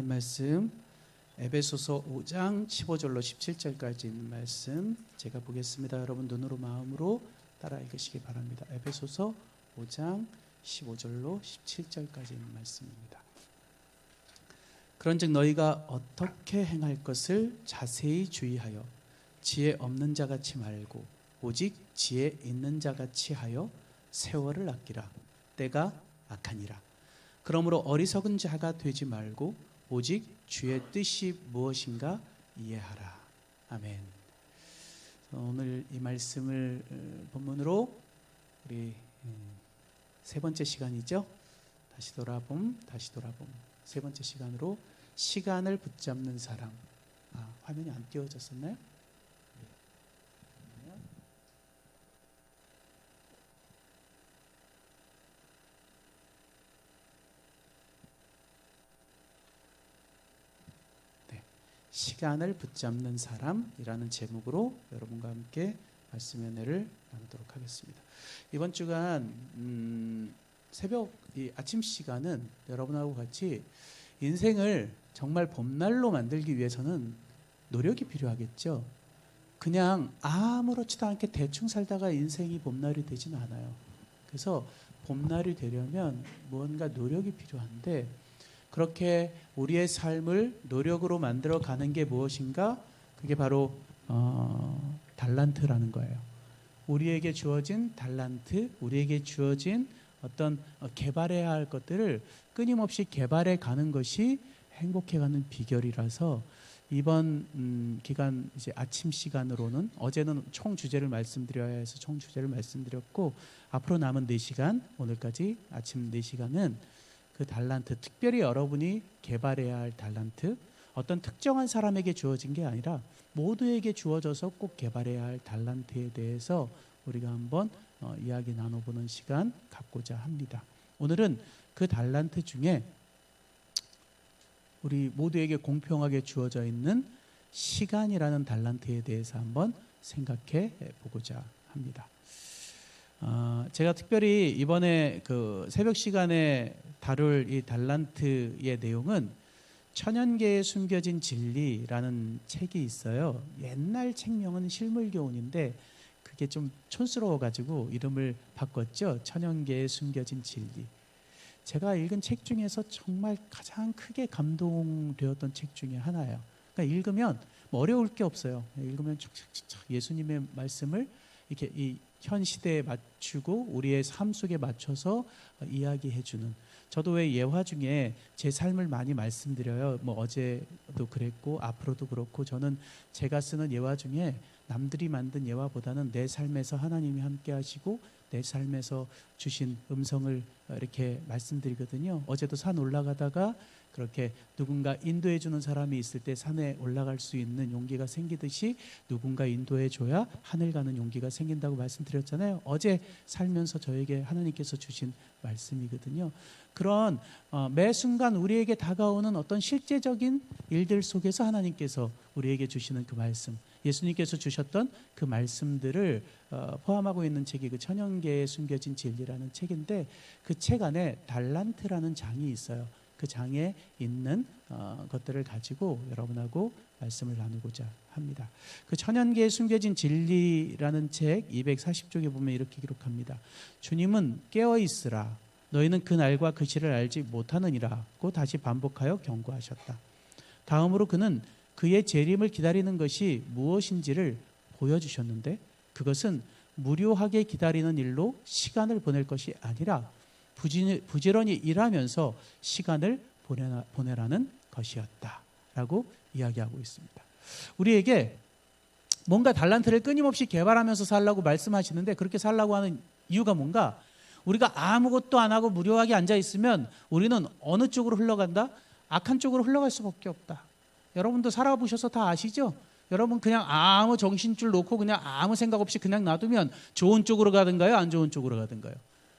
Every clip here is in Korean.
하나님 말씀 에베소서 5장 15절로 17절까지 있는 말씀 제가 보겠습니다. 여러분 눈으로 마음으로 따라 읽으시기 바랍니다. 에베소서 5장 15절로 17절까지 있는 말씀입니다. 그런즉 너희가 어떻게 행할 것을 자세히 주의하여 지혜 없는 자같이 말고 오직 지혜 있는 자같이 하여 세월을 아끼라. 때가 악하니라. 그러므로 어리석은 자가 되지 말고 오직 주의 뜻이 무엇인가 이해하라. 아멘. 오늘 이 말씀을 본문으로 우리 세 번째 시간이죠. 다시 돌아봄 세 번째 시간으로 시간을 붙잡는 사람. 화면이 안 띄워졌었나요? 시간을 붙잡는 사람이라는 제목으로 여러분과 함께 말씀의 은혜를 나누도록 하겠습니다. 이번 주간 새벽 아침 시간은 여러분하고 같이 인생을 정말 봄날로 만들기 위해서는 노력이 필요하겠죠. 그냥 아무렇지도 않게 대충 살다가 인생이 봄날이 되지는 않아요. 그래서 봄날이 되려면 무언가 노력이 필요한데 그렇게 우리의 삶을 노력으로 만들어 가는 게 무엇인가? 그게 바로 달란트라는 거예요. 우리에게 주어진 달란트, 우리에게 주어진 어떤 개발해야 할 것들을 끊임없이 개발해 가는 것이 행복해가는 비결이라서 이번 기간 이제 아침 시간으로는 어제는 총 주제를 말씀드려야 해서 총 주제를 말씀드렸고 앞으로 남은 4시간 오늘까지 아침 4시간은 그 달란트, 특별히 여러분이 개발해야 할 달란트, 어떤 특정한 사람에게 주어진 게 아니라 모두에게 주어져서 꼭 개발해야 할 달란트에 대해서 우리가 한번 이야기 나눠보는 시간 갖고자 합니다. 오늘은 그 달란트 중에 우리 모두에게 공평하게 주어져 있는 시간이라는 달란트에 대해서 한번 생각해 보고자 합니다. 제가 특별히 이번에 그 새벽 시간에 다룰 이 달란트의 내용은 천연계에 숨겨진 진리라는 책이 있어요. 옛날 책명은 실물교훈인데 그게 좀 촌스러워가지고 이름을 바꿨죠. 천연계에 숨겨진 진리. 제가 읽은 책 중에서 정말 가장 크게 감동되었던 책 중에 하나예요. 그러니까 읽으면 뭐 어려울 게 없어요. 읽으면 예수님의 말씀을 이렇게 이 현 시대에 맞추고 우리의 삶 속에 맞춰서 이야기해주는. 저도 왜 예화 중에 제 삶을 많이 말씀드려요. 뭐 어제도 그랬고 앞으로도 그렇고 저는 제가 쓰는 예화 중에 남들이 만든 예화보다는 내 삶에서 하나님이 함께 하시고 내 삶에서 주신 음성을 이렇게 말씀드리거든요. 어제도 산 올라가다가 그렇게 누군가 인도해 주는 사람이 있을 때 산에 올라갈 수 있는 용기가 생기듯이 누군가 인도해 줘야 하늘 가는 용기가 생긴다고 말씀드렸잖아요. 어제 살면서 저에게 하나님께서 주신 말씀이거든요. 그런 매 순간 우리에게 다가오는 어떤 실제적인 일들 속에서 하나님께서 우리에게 주시는 그 말씀, 예수님께서 주셨던 그 말씀들을 포함하고 있는 책이 그 천연계에 숨겨진 진리라는 책인데 그 책 안에 달란트라는 장이 있어요. 그 장에 있는 것들을 가지고 여러분하고 말씀을 나누고자 합니다. 그 천연계에 숨겨진 진리라는 책 240쪽에 보면 이렇게 기록합니다. 주님은 깨어 있으라. 너희는 그 날과 그 시를 알지 못하느니라고 다시 반복하여 경고하셨다. 다음으로 그는 그의 재림을 기다리는 것이 무엇인지를 보여주셨는데 그것은 무료하게 기다리는 일로 시간을 보낼 것이 아니라 부지런히 일하면서 시간을 보내라는 것이었다라고 이야기하고 있습니다. 우리에게 뭔가 달란트를 끊임없이 개발하면서 살라고 말씀하시는데 그렇게 살라고 하는 이유가 뭔가? 우리가 아무것도 안 하고 무료하게 앉아 있으면 우리는 어느 쪽으로 흘러간다? 악한 쪽으로 흘러갈 수밖에 없다. 여러분도 살아보셔서 다 아시죠? 여러분 그냥 아무 정신줄 놓고 그냥 아무 생각 없이 그냥 놔두면 좋은 쪽으로 가든가요? 안 좋은 쪽으로 가든가요?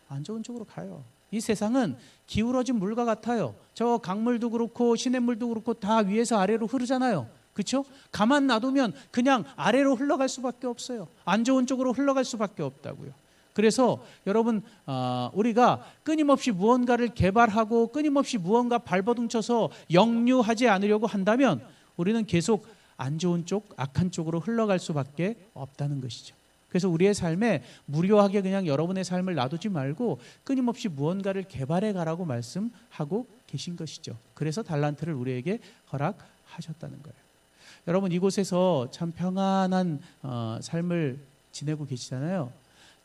안 좋은 쪽으로 가요. 이 세상은 기울어진 물과 같아요. 저 강물도 그렇고 시냇물도 그렇고 다 위에서 아래로 흐르잖아요. 그렇죠? 가만 놔두면 그냥 아래로 흘러갈 수밖에 없어요. 안 좋은 쪽으로 흘러갈 수밖에 없다고요. 그래서 여러분 우리가 끊임없이 무언가를 개발하고 끊임없이 무언가 발버둥쳐서 역류하지 않으려고 한다면 우리는 계속 안 좋은 쪽, 악한 쪽으로 흘러갈 수밖에 없다는 것이죠. 그래서 우리의 삶에 무료하게 그냥 여러분의 삶을 놔두지 말고 끊임없이 무언가를 개발해 가라고 말씀하고 계신 것이죠. 그래서 달란트를 우리에게 허락하셨다는 거예요. 여러분 이곳에서 참 평안한 삶을 지내고 계시잖아요.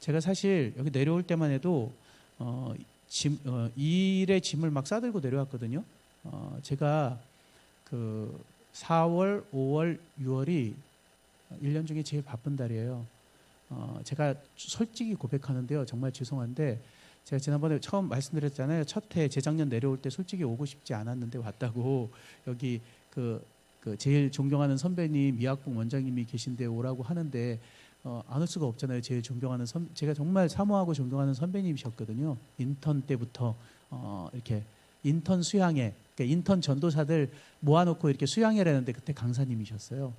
제가 사실 여기 내려올 때만 해도 일의 짐을 막 싸들고 내려왔거든요. 제가 그 4월, 5월, 6월이 1년 중에 제일 바쁜 달이에요. 제가 솔직히 고백하는데요. 정말 죄송한데 제가 지난번에 처음 말씀드렸잖아요. 첫 해 재작년 내려올 때 솔직히 오고 싶지 않았는데 왔다고. 여기 그 제일 존경하는 선배님 미학봉 원장님이 계신데 오라고 하는데 안 올 수가 없잖아요. 제일 존경하는 제가 정말 사모하고 존경하는 선배님이셨거든요. 인턴 때부터 이렇게 인턴 수양회, 그러니까 인턴 전도사들 모아놓고 이렇게 수양회를 했는데 그때 강사님이셨어요.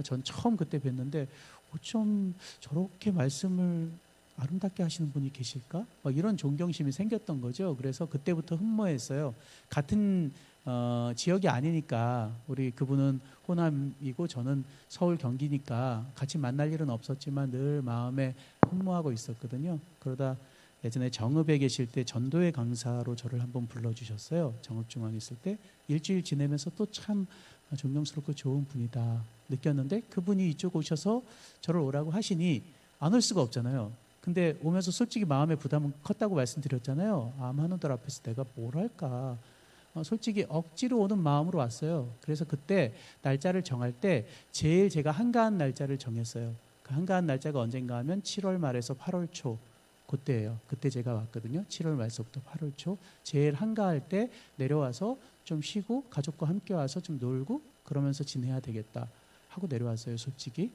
전 처음 그때 뵀는데 어쩜 저렇게 말씀을 아름답게 하시는 분이 계실까? 막 이런 존경심이 생겼던 거죠. 그래서 그때부터 흠모했어요. 같은 지역이 아니니까 우리 그분은 호남이고 저는 서울 경기니까 같이 만날 일은 없었지만 늘 마음에 흠모하고 있었거든요. 그러다 예전에 정읍에 계실 때 전도회 강사로 저를 한번 불러주셨어요. 정읍중앙에 있을 때 일주일 지내면서 또 참 존경스럽고 좋은 분이다 느꼈는데 그분이 이쪽 오셔서 저를 오라고 하시니 안 올 수가 없잖아요. 근데 오면서 솔직히 마음의 부담은 컸다고 말씀드렸잖아요. 암한우들 앞에서 내가 뭘 할까? 솔직히 억지로 오는 마음으로 왔어요. 그래서 그때 날짜를 정할 때 제일 제가 한가한 날짜를 정했어요. 그 한가한 날짜가 언젠가 하면 7월 말에서 8월 초 그때예요. 그때 제가 왔거든요. 7월 말서부터 8월 초 제일 한가할 때 내려와서 좀 쉬고 가족과 함께 와서 좀 놀고 그러면서 지내야 되겠다 하고 내려왔어요. 솔직히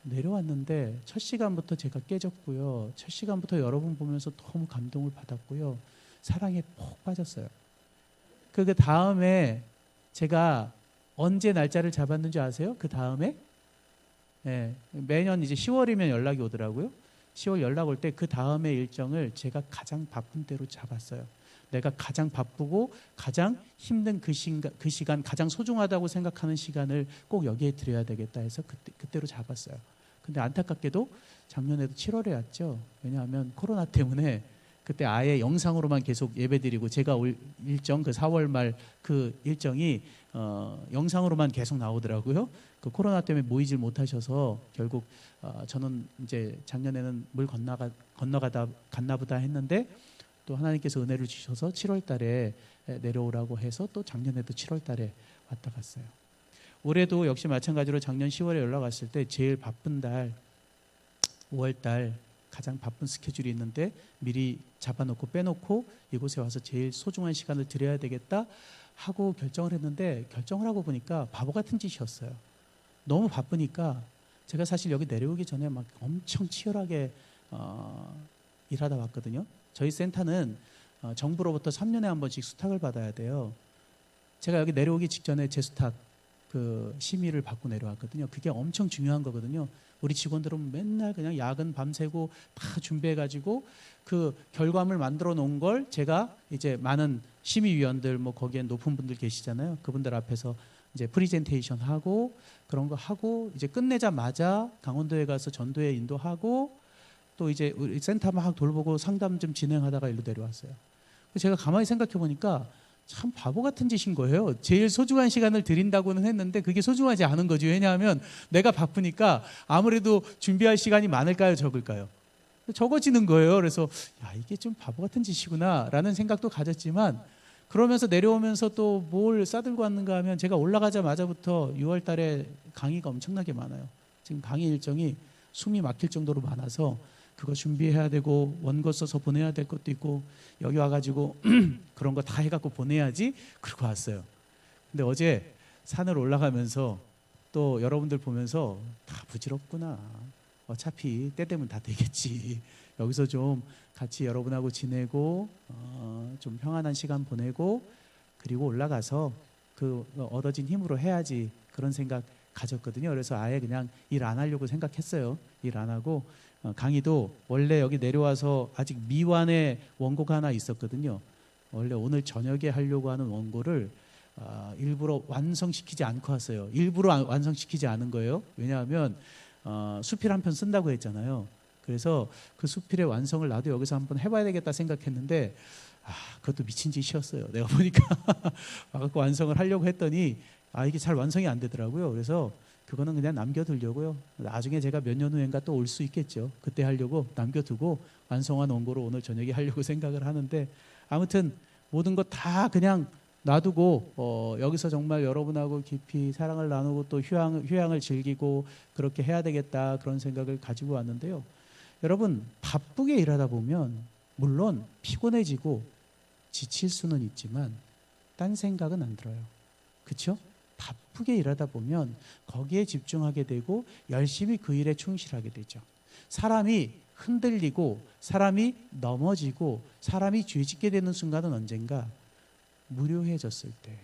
내려왔는데 첫 시간부터 제가 깨졌고요. 첫 시간부터 여러분 보면서 너무 감동을 받았고요. 사랑에 푹 빠졌어요. 그 다음에 제가 언제 날짜를 잡았는지 아세요? 그 다음에 매년 이제 10월이면 연락이 오더라고요. 10월 연락 올 때 그 다음에 일정을 제가 가장 바쁜 때로 잡았어요. 내가 가장 바쁘고 가장 힘든 그 시간 가장 소중하다고 생각하는 시간을 꼭 여기에 드려야 되겠다 해서 그때로 잡았어요. 근데 안타깝게도 작년에도 7월에 왔죠. 왜냐하면 코로나 때문에 그때 아예 영상으로만 계속 예배드리고 제가 올 일정 그 4월 말 그 일정이 영상으로만 계속 나오더라고요. 그 코로나 때문에 모이질 못하셔서 결국 저는 이제 작년에는 물 건너가다 갔나 보다 했는데 또 하나님께서 은혜를 주셔서 7월 달에 내려오라고 해서 또 작년에도 7월 달에 왔다 갔어요. 올해도 역시 마찬가지로 작년 10월에 연락 왔을 때 제일 바쁜 달 5월 달 가장 바쁜 스케줄이 있는데 미리 잡아놓고 빼놓고 이곳에 와서 제일 소중한 시간을 드려야 되겠다 하고 결정을 했는데 결정을 하고 보니까 바보 같은 짓이었어요. 너무 바쁘니까 제가 사실 여기 내려오기 전에 막 엄청 치열하게 일하다 왔거든요. 저희 센터는 정부로부터 3년에 한 번씩 수탁을 받아야 돼요. 제가 여기 내려오기 직전에 재수탁 그 심의를 받고 내려왔거든요. 그게 엄청 중요한 거거든요. 우리 직원들은 맨날 그냥 야근 밤새고 다 준비해가지고 그 결과물 만들어 놓은 걸 제가 이제 많은 심의위원들 뭐 거기에 높은 분들 계시잖아요. 그분들 앞에서 이제 프리젠테이션 하고 그런 거 하고 이제 끝내자마자 강원도에 가서 전도회 인도하고 또 이제 우리 센터 막 돌보고 상담 좀 진행하다가 일로 내려왔어요. 제가 가만히 생각해 보니까 참 바보 같은 짓인 거예요. 제일 소중한 시간을 드린다고는 했는데 그게 소중하지 않은 거죠. 왜냐하면 내가 바쁘니까 아무래도 준비할 시간이 많을까요, 적을까요? 적어지는 거예요. 그래서 야, 이게 좀 바보 같은 짓이구나 라는 생각도 가졌지만 그러면서 내려오면서 또 뭘 싸들고 왔는가 하면 제가 올라가자마자부터 6월 달에 강의가 엄청나게 많아요. 지금 강의 일정이 숨이 막힐 정도로 많아서 그거 준비해야 되고 원고 써서 보내야 될 것도 있고 여기 와가지고 그런 거 다 해갖고 보내야지 그러고 왔어요. 근데 어제 산을 올라가면서 또 여러분들 보면서 다 부질없구나. 어차피 때 되면 다 되겠지. 여기서 좀 같이 여러분하고 지내고 좀 평안한 시간 보내고 그리고 올라가서 그 얻어진 힘으로 해야지 그런 생각 가졌거든요. 그래서 아예 그냥 일 안 하려고 생각했어요. 일 안 하고 강의도 원래 여기 내려와서 아직 미완의 원고가 하나 있었거든요. 원래 오늘 저녁에 하려고 하는 원고를 일부러 완성시키지 않고 왔어요. 일부러 완성시키지 않은 거예요. 왜냐하면 수필 한 편 쓴다고 했잖아요. 그래서 그 수필의 완성을 나도 여기서 한번 해봐야 되겠다 생각했는데 그것도 미친 짓이었어요. 내가 보니까 와갖고 완성을 하려고 했더니 이게 잘 완성이 안 되더라고요. 그래서 그거는 그냥 남겨두려고요. 나중에 제가 몇 년 후엔가 또 올 수 있겠죠. 그때 하려고 남겨두고 완성한 원고로 오늘 저녁에 하려고 생각을 하는데, 아무튼 모든 것 다 그냥 놔두고 여기서 정말 여러분하고 깊이 사랑을 나누고 또 휴양을 즐기고 그렇게 해야 되겠다, 그런 생각을 가지고 왔는데요. 여러분, 바쁘게 일하다 보면 물론 피곤해지고 지칠 수는 있지만 딴 생각은 안 들어요. 그렇죠? 바쁘게 일하다 보면 거기에 집중하게 되고 열심히 그 일에 충실하게 되죠. 사람이 흔들리고 사람이 넘어지고 사람이 죄짓게 되는 순간은 언젠가 무료해졌을 때예요.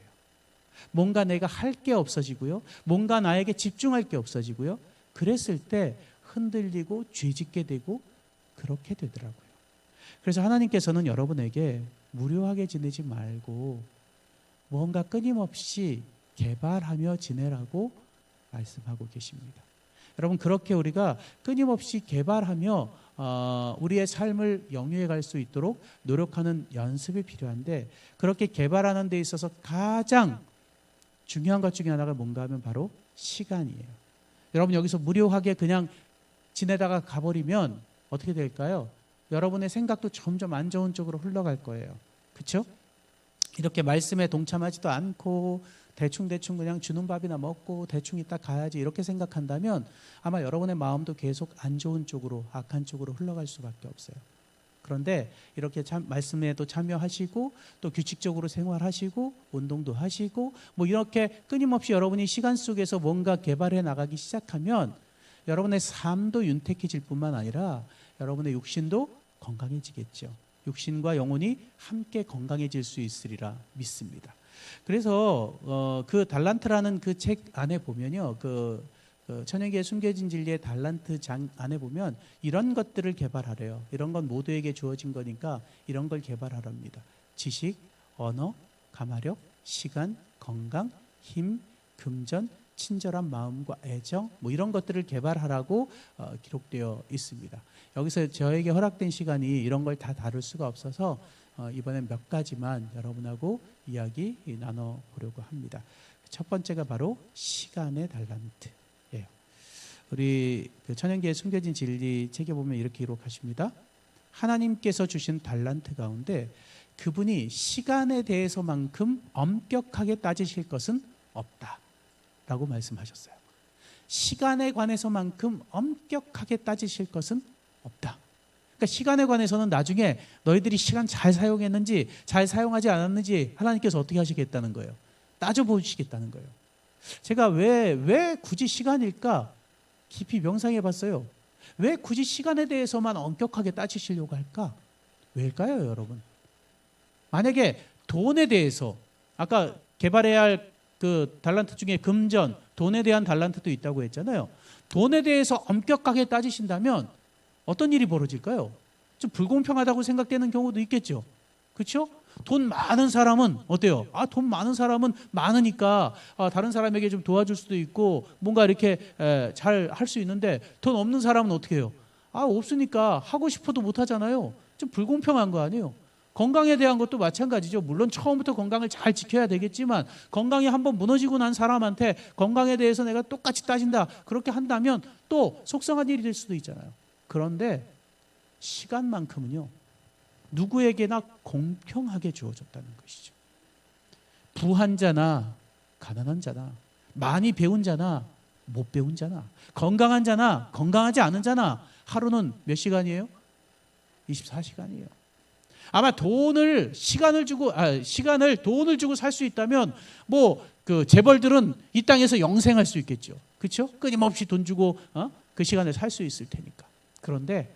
뭔가 내가 할 게 없어지고요. 뭔가 나에게 집중할 게 없어지고요. 그랬을 때 흔들리고 죄짓게 되고 그렇게 되더라고요. 그래서 하나님께서는 여러분에게 무료하게 지내지 말고 뭔가 끊임없이 개발하며 지내라고 말씀하고 계십니다. 여러분, 그렇게 우리가 끊임없이 개발하며 우리의 삶을 영위해 갈 수 있도록 노력하는 연습이 필요한데, 그렇게 개발하는 데 있어서 가장 중요한 것 중에 하나가 뭔가 하면 바로 시간이에요. 여러분, 여기서 무료하게 그냥 지내다가 가버리면 어떻게 될까요? 여러분의 생각도 점점 안 좋은 쪽으로 흘러갈 거예요. 그렇죠? 이렇게 말씀에 동참하지도 않고 대충 그냥 주는 밥이나 먹고 대충 이따 가야지 이렇게 생각한다면 아마 여러분의 마음도 계속 안 좋은 쪽으로, 악한 쪽으로 흘러갈 수밖에 없어요. 그런데 이렇게 말씀에도 참여하시고 또 규칙적으로 생활하시고 운동도 하시고 뭐 이렇게 끊임없이 여러분이 시간 속에서 뭔가 개발해 나가기 시작하면 여러분의 삶도 윤택해질 뿐만 아니라 여러분의 육신도 건강해지겠죠. 육신과 영혼이 함께 건강해질 수 있으리라 믿습니다. 그래서 그 달란트라는 그 책 안에 보면요, 그 천연계의 숨겨진 진리의 달란트 장 안에 보면 이런 것들을 개발하래요. 이런 건 모두에게 주어진 거니까 이런 걸 개발하랍니다. 지식, 언어, 감화력, 시간, 건강, 힘, 금전, 친절한 마음과 애정, 뭐 이런 것들을 개발하라고 기록되어 있습니다. 여기서 저에게 허락된 시간이 이런 걸 다 다룰 수가 없어서 이번엔 몇 가지만 여러분하고 이야기 나눠보려고 합니다. 첫 번째가 바로 시간의 달란트예요. 우리 천연계의 숨겨진 진리 책에 보면 이렇게 기록하십니다. 하나님께서 주신 달란트 가운데 그분이 시간에 대해서만큼 엄격하게 따지실 것은 없다 라고 말씀하셨어요. 시간에 관해서만큼 엄격하게 따지실 것은 없다. 그러니까 시간에 관해서는 나중에 너희들이 시간 잘 사용했는지 잘 사용하지 않았는지 하나님께서 어떻게 하시겠다는 거예요. 따져보시겠다는 거예요. 제가 왜 굳이 시간일까 깊이 명상해 봤어요. 왜 굳이 시간에 대해서만 엄격하게 따지시려고 할까? 왜일까요, 여러분? 만약에 돈에 대해서 아까 개발해야 할 그 달란트 중에 금전, 돈에 대한 달란트도 있다고 했잖아요. 돈에 대해서 엄격하게 따지신다면 어떤 일이 벌어질까요? 좀 불공평하다고 생각되는 경우도 있겠죠. 그렇죠? 돈 많은 사람은 어때요? 돈 많은 사람은 많으니까 다른 사람에게 좀 도와줄 수도 있고 뭔가 이렇게 잘 할 수 있는데 돈 없는 사람은 어떻게 해요? 없으니까 하고 싶어도 못 하잖아요. 좀 불공평한 거 아니에요? 건강에 대한 것도 마찬가지죠. 물론 처음부터 건강을 잘 지켜야 되겠지만 건강이 한번 무너지고 난 사람한테 건강에 대해서 내가 똑같이 따진다. 그렇게 한다면 또 속상한 일이 될 수도 있잖아요. 그런데 시간만큼은요, 누구에게나 공평하게 주어졌다는 것이죠. 부한 자나 가난한 자나 많이 배운 자나 못 배운 자나 건강한 자나 건강하지 않은 자나 하루는 몇 시간이에요? 24시간이에요. 아마 돈을 돈을 주고 살 수 있다면 그 재벌들은 이 땅에서 영생할 수 있겠죠. 그렇죠? 끊임없이 돈 주고 그 시간을 살 수 있을 테니까. 그런데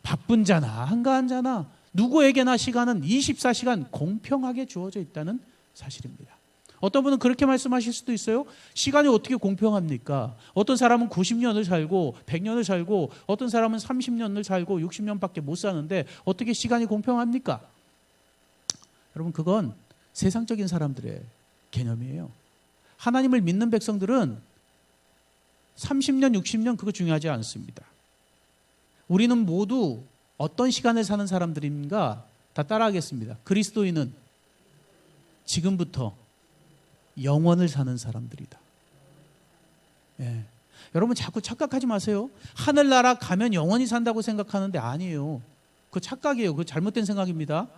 바쁜 자나 한가한 자나 누구에게나 시간은 24시간 공평하게 주어져 있다는 사실입니다. 어떤 분은 그렇게 말씀하실 수도 있어요. 시간이 어떻게 공평합니까? 어떤 사람은 90년을 살고 100년을 살고 어떤 사람은 30년을 살고 60년밖에 못 사는데 어떻게 시간이 공평합니까? 여러분, 그건 세상적인 사람들의 개념이에요. 하나님을 믿는 백성들은 30년, 60년 그거 중요하지 않습니다. 우리는 모두 어떤 시간을 사는 사람들인가 다 따라하겠습니다. 그리스도인은 지금부터 영원을 사는 사람들이다. 예. 여러분 자꾸 착각하지 마세요. 하늘나라 가면 영원히 산다고 생각하는데 아니에요. 그거 착각이에요. 그거 잘못된 생각입니다.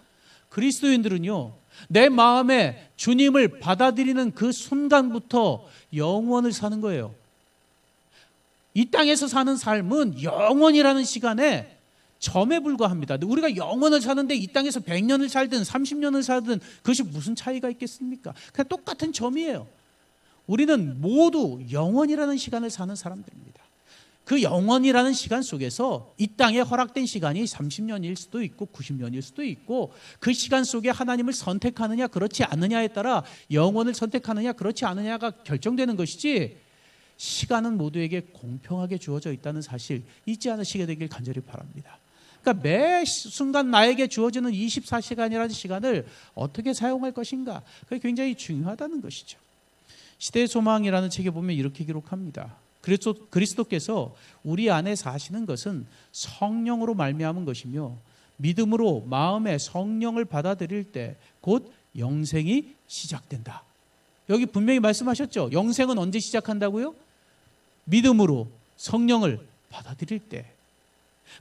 그리스도인들은요, 내 마음에 주님을 받아들이는 그 순간부터 영원을 사는 거예요. 이 땅에서 사는 삶은 영원이라는 시간에 점에 불과합니다. 우리가 영원을 사는데 이 땅에서 100년을 살든 30년을 살든 그것이 무슨 차이가 있겠습니까? 그냥 똑같은 점이에요. 우리는 모두 영원이라는 시간을 사는 사람들입니다. 그 영원이라는 시간 속에서 이 땅에 허락된 시간이 30년일 수도 있고 90년일 수도 있고 그 시간 속에 하나님을 선택하느냐 그렇지 않느냐에 따라 영원을 선택하느냐 그렇지 않느냐가 결정되는 것이지, 시간은 모두에게 공평하게 주어져 있다는 사실 잊지 않으시게 되길 간절히 바랍니다. 그러니까 매 순간 나에게 주어지는 24시간이라는 시간을 어떻게 사용할 것인가, 그게 굉장히 중요하다는 것이죠. 시대의 소망이라는 책에 보면 이렇게 기록합니다. 그리스도께서 우리 안에 사시는 것은 성령으로 말미암은 것이며 믿음으로 마음에 성령을 받아들일 때 곧 영생이 시작된다. 여기 분명히 말씀하셨죠. 영생은 언제 시작한다고요? 믿음으로 성령을 받아들일 때.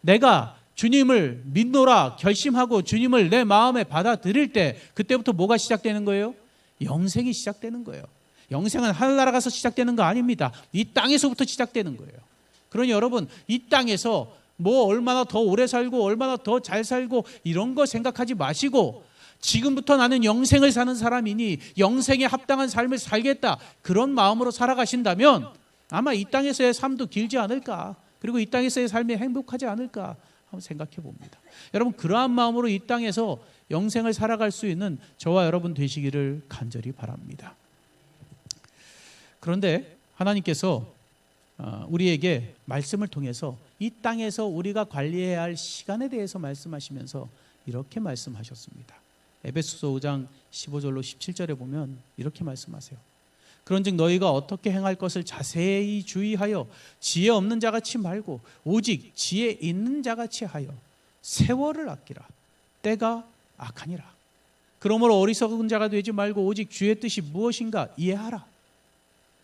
내가 주님을 믿노라 결심하고 주님을 내 마음에 받아들일 때 그때부터 뭐가 시작되는 거예요? 영생이 시작되는 거예요. 영생은 하늘나라 가서 시작되는 거 아닙니다. 이 땅에서부터 시작되는 거예요. 그러니 여러분, 이 땅에서 뭐 얼마나 더 오래 살고 얼마나 더 잘 살고 이런 거 생각하지 마시고 지금부터 나는 영생을 사는 사람이니 영생에 합당한 삶을 살겠다, 그런 마음으로 살아가신다면 아마 이 땅에서의 삶도 길지 않을까, 그리고 이 땅에서의 삶이 행복하지 않을까 한번 생각해 봅니다. 여러분, 그러한 마음으로 이 땅에서 영생을 살아갈 수 있는 저와 여러분 되시기를 간절히 바랍니다. 그런데 하나님께서 우리에게 말씀을 통해서 이 땅에서 우리가 관리해야 할 시간에 대해서 말씀하시면서 이렇게 말씀하셨습니다. 에베소서 5장 15절로 17절에 보면 이렇게 말씀하세요. 그런즉 너희가 어떻게 행할 것을 자세히 주의하여 지혜 없는 자같이 말고 오직 지혜 있는 자같이 하여 세월을 아끼라. 때가 악하니라. 그러므로 어리석은 자가 되지 말고 오직 주의 뜻이 무엇인가 이해하라.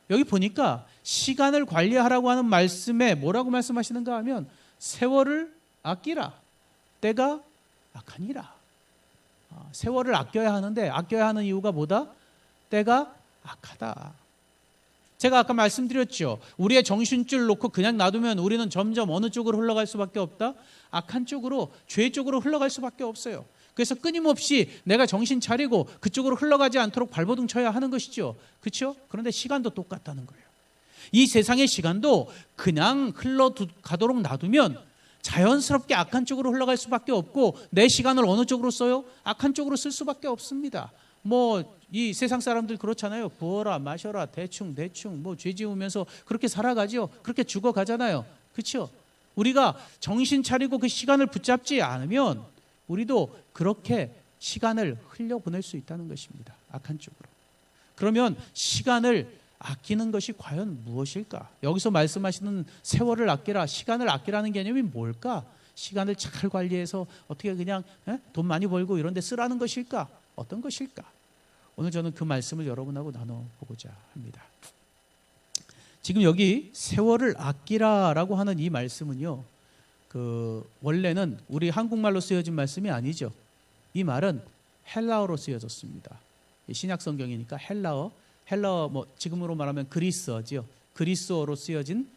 여기 보니까 시간을 관리하라고 하는 말씀에 뭐라고 말씀하시는가 하면 세월을 아끼라. 때가 악하니라. 세월을 아껴야 하는데 아껴야 하는 이유가 뭐다? 때가 악하다. 제가 아까 말씀드렸죠. 우리의 정신줄 놓고 그냥 놔두면 우리는 점점 어느 쪽으로 흘러갈 수밖에 없다? 악한 쪽으로, 죄 쪽으로 흘러갈 수밖에 없어요. 그래서 끊임없이 내가 정신 차리고 그쪽으로 흘러가지 않도록 발버둥 쳐야 하는 것이죠. 그렇죠? 그런데 시간도 똑같다는 거예요. 이 세상의 시간도 그냥 흘러가도록 놔두면 자연스럽게 악한 쪽으로 흘러갈 수밖에 없고 내 시간을 어느 쪽으로 써요? 악한 쪽으로 쓸 수밖에 없습니다. 이 세상 사람들 그렇잖아요. 부어라 마셔라 대충 죄 지으면서 그렇게 살아가죠. 그렇게 죽어가잖아요. 그렇죠? 우리가 정신 차리고 그 시간을 붙잡지 않으면 우리도 그렇게 시간을 흘려보낼 수 있다는 것입니다. 악한 쪽으로. 그러면 시간을 아끼는 것이 과연 무엇일까? 여기서 말씀하시는 세월을 아끼라, 시간을 아끼라는 개념이 뭘까? 시간을 잘 관리해서 어떻게 그냥 돈 많이 벌고 이런 데 쓰라는 것일까? 어떤 것일까? 오늘 저는 그 말씀을 여러분하고 나눠보고자 합니다. 지금 여기 세월을 아끼라라고 하는 이 말씀은요, 원래는 우리 한국말로 쓰여진 말씀이 아니죠. 이 말은 헬라어로 쓰여졌습니다. 신약 성경이니까 헬라어 지금으로 말하면 그리스어죠. 그리스어로 쓰여진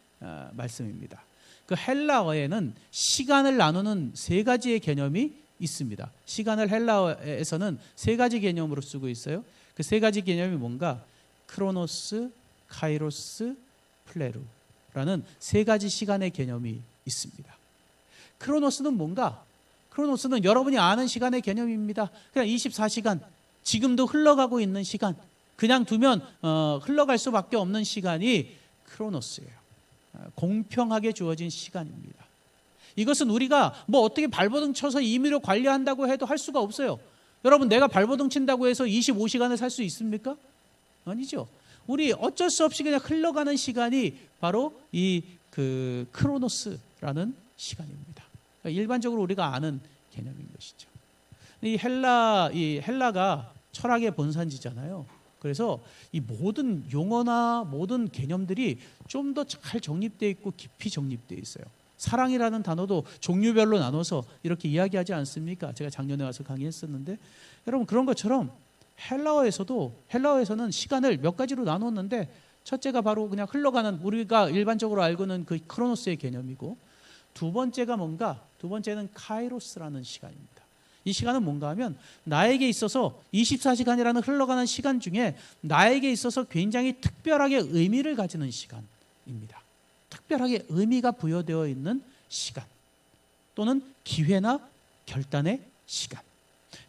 말씀입니다. 그 헬라어에는 시간을 나누는 세 가지의 개념이 있습니다. 시간을 헬라어에서는 세 가지 개념으로 쓰고 있어요. 그 세 가지 개념이 뭔가? 크로노스, 카이로스, 플레루라는 세 가지 시간의 개념이 있습니다. 크로노스는 뭔가? 크로노스는 여러분이 아는 시간의 개념입니다. 그냥 24시간, 지금도 흘러가고 있는 시간, 그냥 두면 흘러갈 수밖에 없는 시간이 크로노스예요. 공평하게 주어진 시간입니다. 이것은 우리가 뭐 어떻게 발버둥 쳐서 임의로 관리한다고 해도 할 수가 없어요. 여러분, 내가 발버둥 친다고 해서 25시간을 살 수 있습니까? 아니죠. 우리 어쩔 수 없이 그냥 흘러가는 시간이 바로 이 크로노스라는 시간입니다. 일반적으로 우리가 아는 개념인 것이죠. 이 헬라가 철학의 본산지잖아요. 그래서 이 모든 용어나 모든 개념들이 좀 더 잘 정립되어 있고 깊이 정립되어 있어요. 사랑이라는 단어도 종류별로 나눠서 이렇게 이야기하지 않습니까? 제가 작년에 와서 강의했었는데, 여러분, 그런 것처럼 헬라어에서는 시간을 몇 가지로 나눴는데, 첫째가 바로 그냥 흘러가는, 우리가 일반적으로 알고는 그 크로노스의 개념이고, 두 번째는 카이로스라는 시간입니다. 이 시간은 뭔가 하면 나에게 있어서 24시간이라는 흘러가는 시간 중에 나에게 있어서 굉장히 특별하게 의미를 가지는 시간입니다. 특별하게 의미가 부여되어 있는 시간, 또는 기회나 결단의 시간.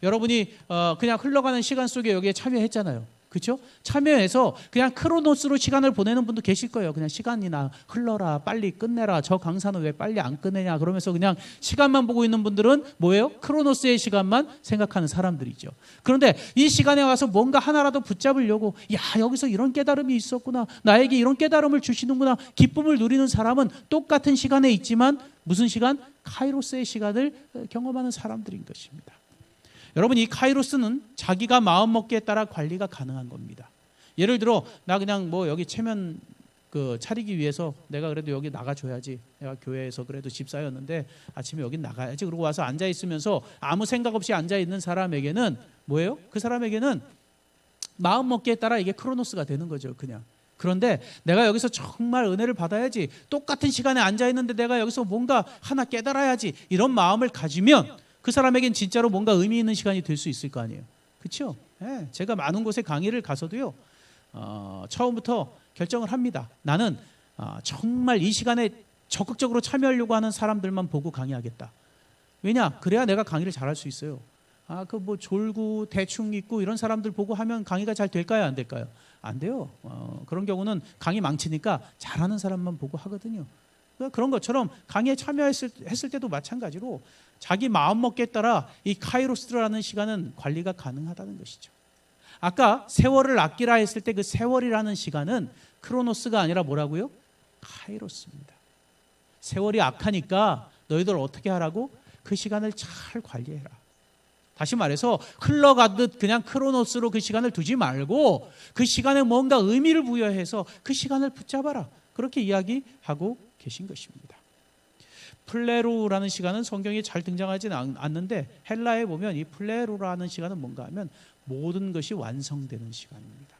여러분이 그냥 흘러가는 시간 속에 여기에 참여했잖아요. 그렇죠? 참여해서 그냥 크로노스로 시간을 보내는 분도 계실 거예요. 그냥 시간이나 흘러라, 빨리 끝내라, 저 강사는 왜 빨리 안 끝내냐 그러면서 그냥 시간만 보고 있는 분들은 뭐예요? 크로노스의 시간만 생각하는 사람들이죠. 그런데 이 시간에 와서 뭔가 하나라도 붙잡으려고, 야, 여기서 이런 깨달음이 있었구나, 나에게 이런 깨달음을 주시는구나, 기쁨을 누리는 사람은 똑같은 시간에 있지만 무슨 시간? 카이로스의 시간을 경험하는 사람들인 것입니다. 여러분, 이 카이로스는 자기가 마음먹기에 따라 관리가 가능한 겁니다. 예를 들어, 나 그냥 뭐 여기 체면 차리기 위해서 내가 그래도 여기 나가줘야지, 내가 교회에서 그래도 집사였는데 아침에 여기 나가야지, 그러고 와서 앉아있으면서 아무 생각 없이 앉아있는 사람에게는 뭐예요? 그 사람에게는 마음먹기에 따라 이게 크로노스가 되는 거죠, 그냥. 그런데 내가 여기서 정말 은혜를 받아야지, 똑같은 시간에 앉아있는데 내가 여기서 뭔가 하나 깨달아야지, 이런 마음을 가지면 그 사람에겐 진짜로 뭔가 의미 있는 시간이 될 수 있을 거 아니에요. 그렇죠? 네, 제가 많은 곳에 강의를 가서도요, 처음부터 결정을 합니다. 나는 정말 이 시간에 적극적으로 참여하려고 하는 사람들만 보고 강의하겠다. 왜냐? 그래야 내가 강의를 잘할 수 있어요. 뭐 졸고 대충 있고 이런 사람들 보고 하면 강의가 잘 될까요? 안 될까요? 안 돼요. 그런 경우는 강의 망치니까 잘하는 사람만 보고 하거든요. 그런 것처럼 강의에 참여했을 때도 마찬가지로 자기 마음먹기에 따라 이 카이로스라는 시간은 관리가 가능하다는 것이죠. 아까 세월을 아끼라 했을 때 그 세월이라는 시간은 크로노스가 아니라 뭐라고요? 카이로스입니다. 세월이 악하니까 너희들 어떻게 하라고? 그 시간을 잘 관리해라. 다시 말해서 흘러가듯 그냥 크로노스로 그 시간을 두지 말고 그 시간에 뭔가 의미를 부여해서 그 시간을 붙잡아라. 그렇게 이야기하고 계신 것입니다. 플레루라는 시간은 성경에 잘 등장하지는 않는데, 헬라에 보면 이 플레루라는 시간은 뭔가 하면 모든 것이 완성되는 시간입니다.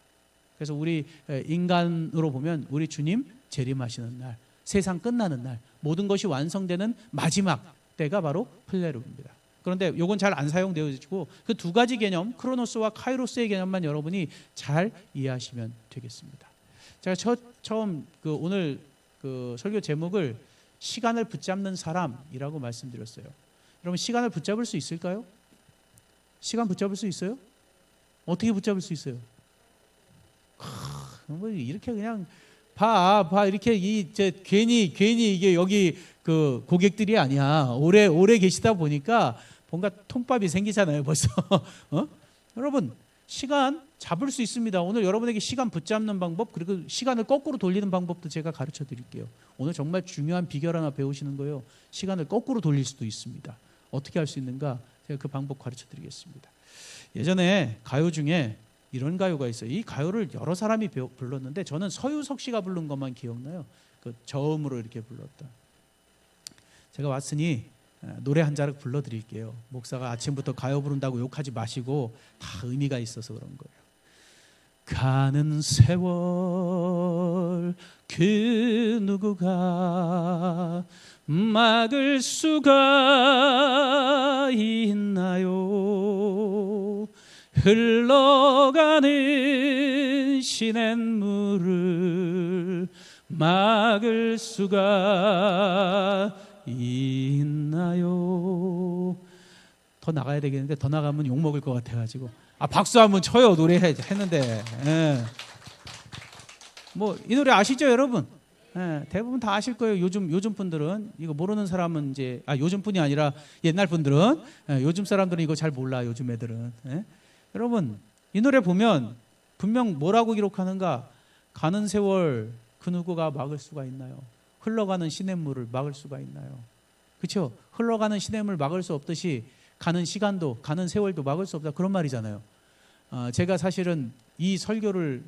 그래서 우리 인간으로 보면 우리 주님 재림하시는 날, 세상 끝나는 날, 모든 것이 완성되는 마지막 때가 바로 플레루입니다. 그런데 이건 잘 안 사용되어지고 그 두 가지 개념, 크로노스와 카이로스의 개념만 여러분이 잘 이해하시면 되겠습니다. 제가 처음 오늘 설교 제목을 시간을 붙잡는 사람이라고 말씀드렸어요. 여러분, 시간을 붙잡을 수 있을까요? 시간 붙잡을 수 있어요? 어떻게 붙잡을 수 있어요? 뭐 이렇게 그냥 봐 이렇게 괜히 이게 여기 고객들이 아니야. 오래 계시다 보니까 뭔가 통밥이 생기잖아요, 벌써. 여러분, 시간 잡을 수 있습니다. 오늘 여러분에게 시간 붙잡는 방법, 그리고 시간을 거꾸로 돌리는 방법도 제가 가르쳐 드릴게요. 오늘 정말 중요한 비결 하나 배우시는 거예요. 시간을 거꾸로 돌릴 수도 있습니다. 어떻게 할 수 있는가? 제가 그 방법 가르쳐 드리겠습니다. 예전에 가요 중에 이런 가요가 있어요. 이 가요를 여러 사람이 불렀는데 저는 서유석 씨가 부른 것만 기억나요. 그 저음으로 이렇게 불렀다. 제가 왔으니 노래 한 자락 불러드릴게요. 목사가 아침부터 가요 부른다고 욕하지 마시고 다 의미가 있어서 그런 거예요. 가는 세월 그 누구가 막을 수가 있나요? 흘러가는 시냇물을 막을 수가 있나요? 더 나가야 되겠는데 더 나가면 욕 먹을 것 같아가지고 박수 한번 쳐요 노래했는데 뭐 이 노래 아시죠 여러분? 대부분 다 아실 거예요. 요즘 분들은 이거 모르는 사람은 이제 요즘 분이 아니라 옛날 분들은 요즘 사람들은 이거 잘 몰라. 요즘 애들은 여러분 이 노래 보면 분명 뭐라고 기록하는가? 가는 세월 그 누구가 막을 수가 있나요? 흘러가는 시냇물을 막을 수가 있나요? 그렇죠? 흘러가는 시냇물 막을 수 없듯이 가는 시간도 가는 세월도 막을 수 없다 그런 말이잖아요. 제가 사실은 이 설교를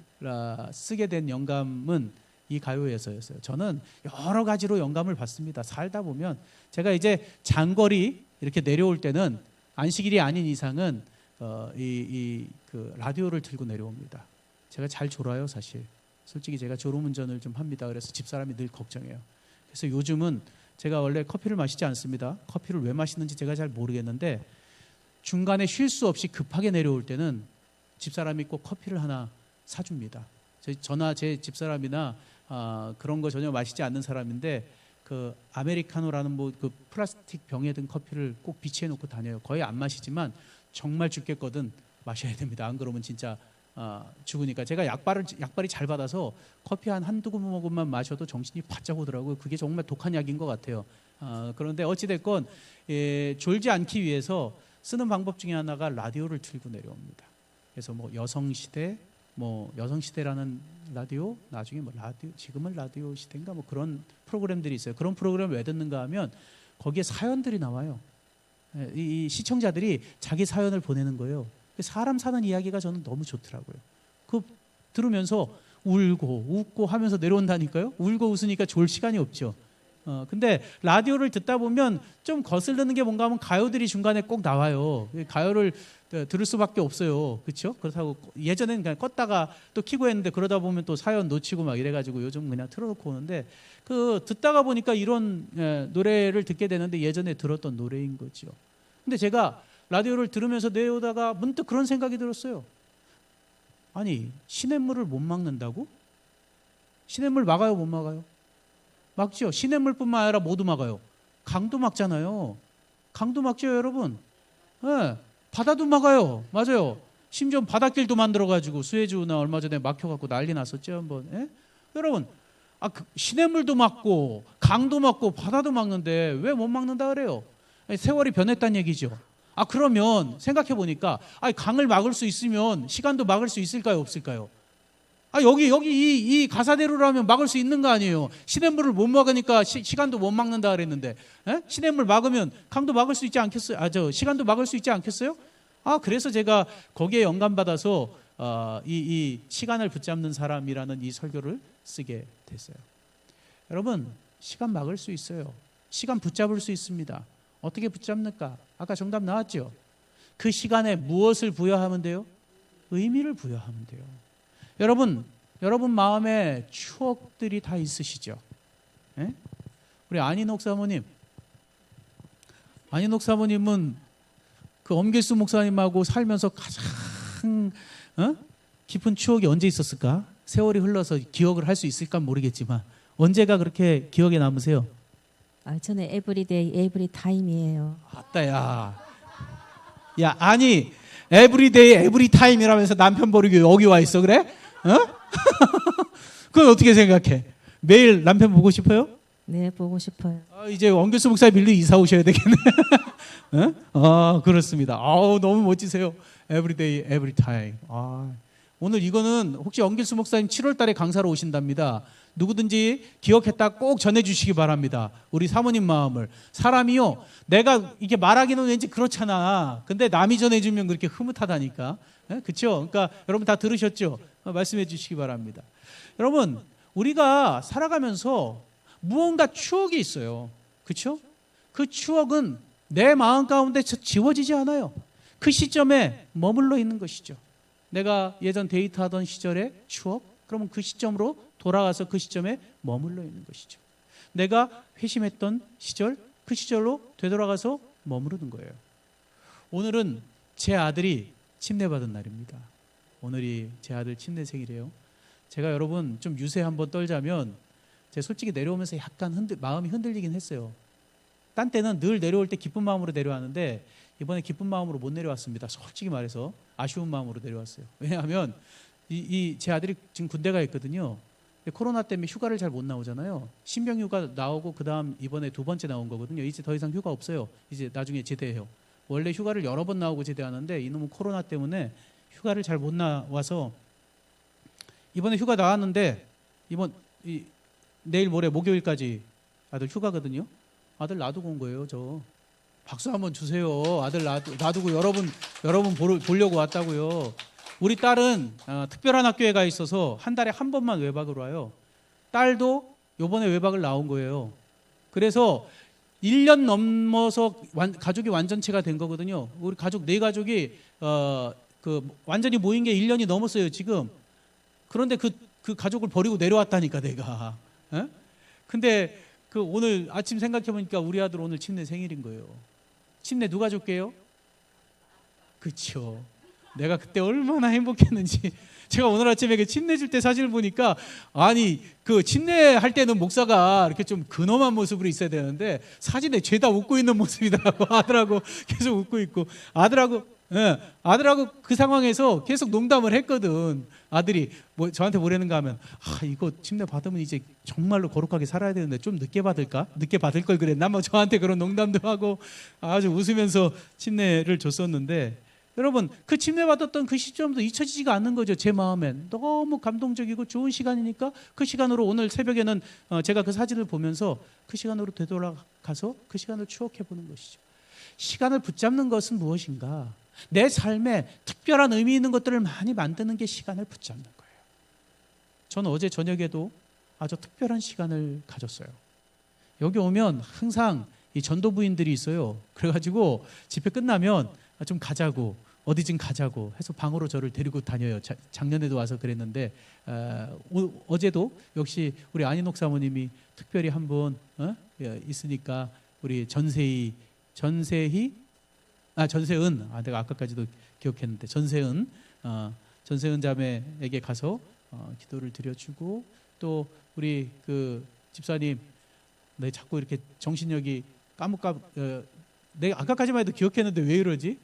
쓰게 된 영감은 이 가요에서였어요. 저는 여러 가지로 영감을 받습니다. 살다 보면 제가 이제 장거리 이렇게 내려올 때는 안식일이 아닌 이상은 그 라디오를 들고 내려옵니다. 제가 잘 졸아요 사실. 솔직히 제가 졸음운전을 좀 합니다. 그래서 집사람이 늘 걱정해요. 그래서 요즘은 제가 원래 커피를 마시지 않습니다. 커피를 왜 마시는지 제가 잘 모르겠는데 중간에 쉴 수 없이 급하게 내려올 때는 집사람이 꼭 커피를 하나 사줍니다. 저나 제 집사람이나 그런 거 전혀 마시지 않는 사람인데 그 아메리카노라는 뭐 그 플라스틱 병에 든 커피를 꼭 비치해 놓고 다녀요. 거의 안 마시지만 정말 죽겠거든 마셔야 됩니다. 안 그러면 진짜 죽으니까. 제가 약발이 잘 받아서 커피 한두 모금만 마셔도 정신이 바짝 오더라고요. 그게 정말 독한 약인 것 같아요. 그런데 어찌됐건 졸지 않기 위해서 쓰는 방법 중에 하나가 라디오를 틀고 내려옵니다. 그래서 뭐 여성시대라는 라디오, 나중에 뭐 라디오, 지금은 라디오 시대인가 뭐 그런 프로그램들이 있어요. 그런 프로그램을 왜 듣는가 하면 거기에 사연들이 나와요. 이 시청자들이 자기 사연을 보내는 거예요. 사람 사는 이야기가 저는 너무 좋더라고요. 그 들으면서 울고 웃고 하면서 내려온다니까요. 울고 웃으니까 졸 시간이 없죠. 근데 라디오를 듣다 보면 좀 거슬리는 게 뭔가 하면 가요들이 중간에 꼭 나와요. 가요를 들을 수밖에 없어요. 그렇죠? 그렇다고 예전에는 그냥 껐다가 또 켜고 했는데 그러다 보면 또 사연 놓치고 막 이래가지고 요즘 그냥 틀어놓고 오는데 그 듣다가 보니까 이런 노래를 듣게 되는데 예전에 들었던 노래인 거죠. 근데 제가 라디오를 들으면서 내려오다가 문득 그런 생각이 들었어요. 아니 시냇물을 못 막는다고? 시냇물 막아요 못 막아요? 막죠. 시냇물뿐만 아니라 모두 막아요. 강도 막잖아요. 강도 막죠 여러분. 바다도 막아요. 맞아요. 심지어 바닷길도 만들어가지고 수에즈나 얼마 전에 막혀갖고 난리 났었죠 한번. 여러분 시냇물도 막고 강도 막고 바다도 막는데 왜 못 막는다 그래요? 세월이 변했다는 얘기죠. 그러면 생각해 보니까 강을 막을 수 있으면 시간도 막을 수 있을까요 없을까요? 여기 이 가사대로라면 막을 수 있는 거 아니에요. 시냇물을 못 막으니까 시간도 못 막는다 그랬는데 시냇물 막으면 강도 막을 수 있지 않겠어요? 시간도 막을 수 있지 않겠어요? 그래서 제가 거기에 영감받아서 이 시간을 붙잡는 사람이라는 이 설교를 쓰게 됐어요. 여러분 시간 막을 수 있어요. 시간 붙잡을 수 있습니다. 어떻게 붙잡는가? 아까 정답 나왔죠? 그 시간에 무엇을 부여하면 돼요? 의미를 부여하면 돼요. 여러분 마음에 추억들이 다 있으시죠? 우리 안인옥 사모님은 그 엄길수 목사님하고 살면서 가장 깊은 추억이 언제 있었을까? 세월이 흘러서 기억을 할 수 있을까 모르겠지만 언제가 그렇게 기억에 남으세요? 저는 에브리데이 에브리타임이에요. 야 아니 에브리데이 에브리타임이라면서 남편 버리고 여기 와 있어 그래? 그건 어떻게 생각해? 매일 남편 보고 싶어요? 네, 보고 싶어요. 이제 원교수 목사님 일로 이사 오셔야 되겠네. 그렇습니다. 너무 멋지세요. 에브리데이 에브리타임. 오늘 이거는 혹시 원교수 목사님 7월 달에 강사로 오신답니다. 누구든지 기억했다 꼭 전해주시기 바랍니다. 우리 사모님 마음을. 사람이요, 내가 이렇게 말하기는 왠지 그렇잖아. 근데 남이 전해주면 그렇게 흐뭇하다니까. 그렇죠? 그러니까 여러분 다 들으셨죠? 말씀해 주시기 바랍니다. 여러분, 우리가 살아가면서 무언가 추억이 있어요. 그렇죠? 그 추억은 내 마음 가운데 지워지지 않아요. 그 시점에 머물러 있는 것이죠. 내가 예전 데이트하던 시절의 추억, 그러면 그 시점으로 돌아가서 그 시점에 머물러 있는 것이죠. 내가 회심했던 시절, 그 시절로 되돌아가서 머무르는 거예요. 오늘은 제 아들이 침례받은 날입니다. 오늘이 제 아들 침례 생일이에요. 제가 여러분 좀 유세 한번 떨자면 제가 솔직히 내려오면서 약간 마음이 흔들리긴 했어요. 딴 때는 늘 내려올 때 기쁜 마음으로 내려왔는데 이번에 기쁜 마음으로 못 내려왔습니다. 솔직히 말해서 아쉬운 마음으로 내려왔어요. 왜냐하면 제 아들이 지금 군대가 있거든요. 코로나 때문에 휴가를 잘 못 나오잖아요. 신병 휴가 나오고 그다음 이번에 두 번째 나온 거거든요. 이제 더 이상 휴가 없어요. 이제 나중에 제대해요. 원래 휴가를 여러 번 나오고 제대하는데 이놈은 코로나 때문에 휴가를 잘 못 나와서 이번에 휴가 나왔는데 내일 모레 목요일까지 아들 휴가거든요. 아들 놔두고 온 거예요. 저 박수 한번 주세요. 아들 놔두고 여러분 보려고 왔다고요. 우리 딸은 특별한 학교에 가 있어서 한 달에 한 번만 외박으로 와요. 딸도 요번에 외박을 나온 거예요. 그래서 1년 넘어서 가족이 완전체가 된 거거든요. 우리 가족 네 가족이 완전히 모인 게 1년이 넘었어요 지금. 그런데 그 가족을 버리고 내려왔다니까 내가. 에? 근데 오늘 아침 생각해 보니까 우리 아들 오늘 침례 생일인 거예요. 침례 누가 줄게요? 그렇죠. 내가 그때 얼마나 행복했는지. 제가 오늘 아침에 침례 줄 때 사진을 보니까 아니 침례할 때는 목사가 이렇게 좀 근엄한 모습으로 있어야 되는데 사진에 죄다 웃고 있는 모습이더라고. 아들하고 계속 웃고 있고 아들하고 그 상황에서 계속 농담을 했거든. 아들이 저한테 뭐라는가 하면 이거 침례 받으면 이제 정말로 거룩하게 살아야 되는데 좀 늦게 받을까? 늦게 받을 걸 그랬나? 저한테 그런 농담도 하고 아주 웃으면서 침례를 줬었는데 여러분 그 침례 받았던 그 시점도 잊혀지지가 않는 거죠. 제 마음엔 너무 감동적이고 좋은 시간이니까 그 시간으로 오늘 새벽에는 제가 그 사진을 보면서 그 시간으로 되돌아가서 그 시간을 추억해 보는 것이죠. 시간을 붙잡는 것은 무엇인가? 내 삶에 특별한 의미 있는 것들을 많이 만드는 게 시간을 붙잡는 거예요. 저는 어제 저녁에도 아주 특별한 시간을 가졌어요. 여기 오면 항상 이 전도부인들이 있어요. 그래가지고 집회 끝나면 좀 가자고 어디 좀 가자고 해서 방으로 저를 데리고 다녀요. 작년에도 와서 그랬는데 어제도 역시 우리 안인옥 사모님이 특별히 한 분 있으니까 우리 전세은 내가 아까까지도 기억했는데 전세은 자매에게 가서 기도를 드려주고 또 우리 집사님 내 자꾸 이렇게 정신력이 내가 아까까지만 해도 기억했는데 왜 이러지?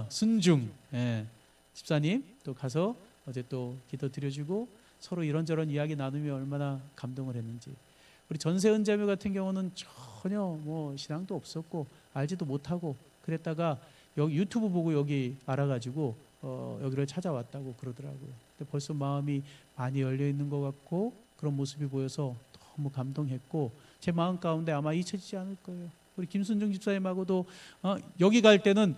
순중 집사님 또 가서 어제 또 기도 드려주고 서로 이런저런 이야기 나누며 얼마나 감동을 했는지. 우리 전세은 자매 같은 경우는 전혀 신앙도 없었고 알지도 못하고 그랬다가 여기 유튜브 보고 여기 알아가지고 여기를 찾아왔다고 그러더라고요. 근데 벌써 마음이 많이 열려 있는 것 같고 그런 모습이 보여서 너무 감동했고 제 마음 가운데 아마 잊혀지지 않을 거예요. 우리 김순중 집사님하고도 여기 갈 때는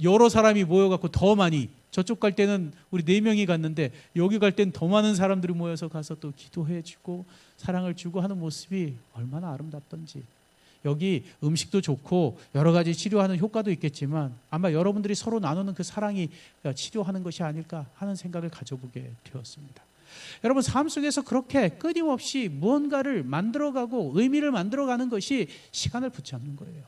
여러 사람이 모여갖고 더 많이, 저쪽 갈 때는 우리 4명이 갔는데 여기 갈 때는 더 많은 사람들이 모여서 가서 또 기도해주고 사랑을 주고 하는 모습이 얼마나 아름답던지. 여기 음식도 좋고 여러 가지 치료하는 효과도 있겠지만 아마 여러분들이 서로 나누는 그 사랑이 치료하는 것이 아닐까 하는 생각을 가져보게 되었습니다. 여러분 삶 속에서 그렇게 끊임없이 무언가를 만들어가고 의미를 만들어가는 것이 시간을 붙잡는 거예요.